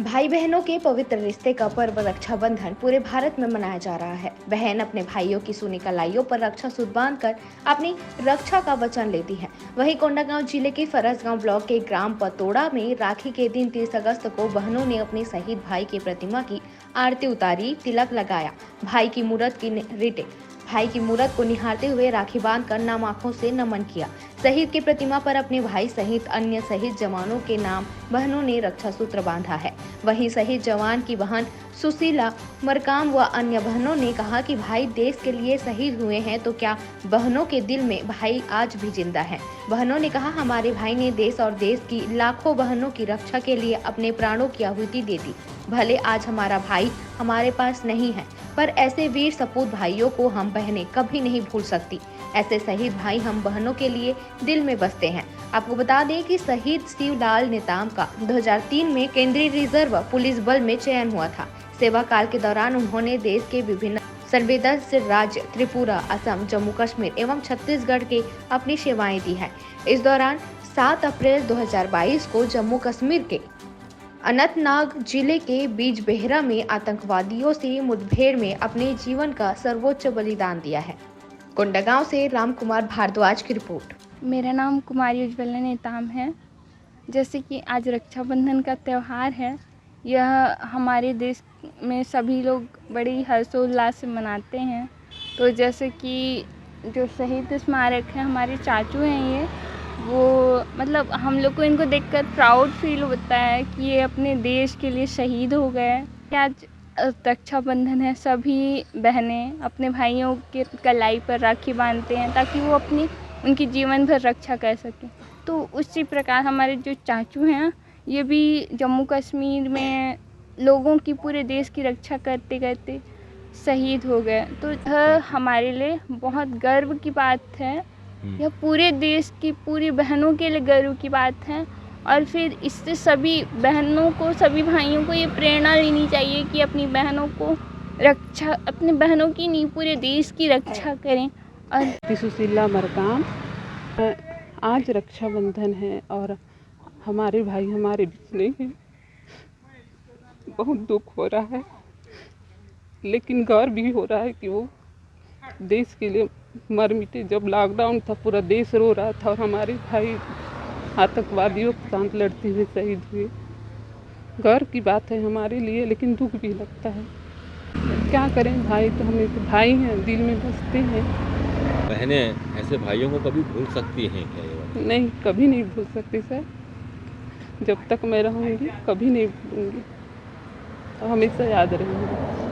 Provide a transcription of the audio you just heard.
भाई बहनों के पवित्र रिश्ते का पर्व रक्षाबंधन पूरे भारत में मनाया जा रहा है। बहन अपने भाइयों की सुनी कलाइयों पर रक्षा सूत्र बांधकर अपनी रक्षा का वचन लेती है। वहीं कोंडागांव जिले के फरसगांव ब्लॉक के ग्राम पतोड़ा में राखी के दिन 30 अगस्त को बहनों ने अपने शहीद भाई की प्रतिमा की आरती उतारी, तिलक लगाया, भाई की मूरत को निहारते हुए राखी बांधकर नम आंखों से नमन किया। शहीद की प्रतिमा पर अपने भाई सहित अन्य शहीद जवानों के नाम बहनों ने रक्षा सूत्र बांधा है। वहीं शहीद जवान की बहन सुशीला मरकाम व अन्य बहनों ने कहा कि भाई देश के लिए शहीद हुए हैं तो क्या बहनों के दिल में भाई आज भी जिंदा है। बहनों ने कहा, हमारे भाई ने देश और देश की लाखों बहनों की रक्षा के लिए अपने प्राणों की आहुति दे दी। भले आज हमारा भाई हमारे पास नहीं है, पर ऐसे वीर सपूत भाइयों को हम बहनें कभी नहीं भूल सकती। ऐसे शहीद भाई हम बहनों के लिए दिल में बसते हैं। आपको बता दें कि शहीद शिवलाल नेताम का 2003 में केंद्रीय रिजर्व पुलिस बल में चयन हुआ था। सेवा काल के दौरान उन्होंने देश के विभिन्न संवेदनशील राज्य त्रिपुरा, असम, जम्मू कश्मीर एवं छत्तीसगढ़ के अपनी सेवाएं दी है। इस दौरान 7 अप्रैल 2022 को जम्मू कश्मीर के अनंतनाग जिले के बीजबेहरा में आतंकवादियों से मुठभेड़ में अपने जीवन का सर्वोच्च बलिदान दिया है। कोंडागांव से राम कुमार भारद्वाज की रिपोर्ट। मेरा नाम कुमारी उज्ज्वला नेताम है। जैसे कि आज रक्षाबंधन का त्यौहार है, यह हमारे देश में सभी लोग बड़ी हर्षोल्लास से मनाते हैं। तो जैसे कि जो शहीद स्मारक है, हमारे चाचू हैं ये, वो मतलब हम लोग को इनको देखकर प्राउड फील होता है कि ये अपने देश के लिए शहीद हो गए। आज रक्षाबंधन है, सभी बहनें अपने भाइयों के कलाई पर राखी बांधते हैं ताकि वो उनकी जीवन भर रक्षा कर सकें। तो उसी प्रकार हमारे जो चाचू हैं, ये भी जम्मू कश्मीर में लोगों की, पूरे देश की रक्षा करते करते शहीद हो गए। तो यह हमारे लिए बहुत गर्व की बात है। यह पूरे देश की, पूरी बहनों के लिए गर्व की बात है। और फिर इससे सभी बहनों को, सभी भाइयों को ये प्रेरणा लेनी चाहिए कि अपनी बहनों को रक्षा, अपने बहनों की नहीं पूरे देश की रक्षा करें। और सुशीला मरकाम, आज रक्षाबंधन है और हमारे भाई हमारे बीच नहीं हैं। बहुत दुख हो रहा है, लेकिन गर्व भी हो रहा है कि वो देश के लिए मर मिटे। जब लॉकडाउन था, पूरा देश रो रहा था और हमारे भाई आतंकवादियों के साथ लड़ते हुए शहीद हुए। गर्व की बात है हमारे लिए, लेकिन दुख भी लगता है। क्या करें, भाई तो हमें तो भाई हैं, दिल में बसते हैं। बहनें ऐसे भाइयों को कभी भूल सकती हैं क्या ये बात? नहीं, कभी नहीं भूल सकती सर। जब तक मैं रहूँगी कभी नहीं भूलूँगी, हमेशा याद रहेंगी।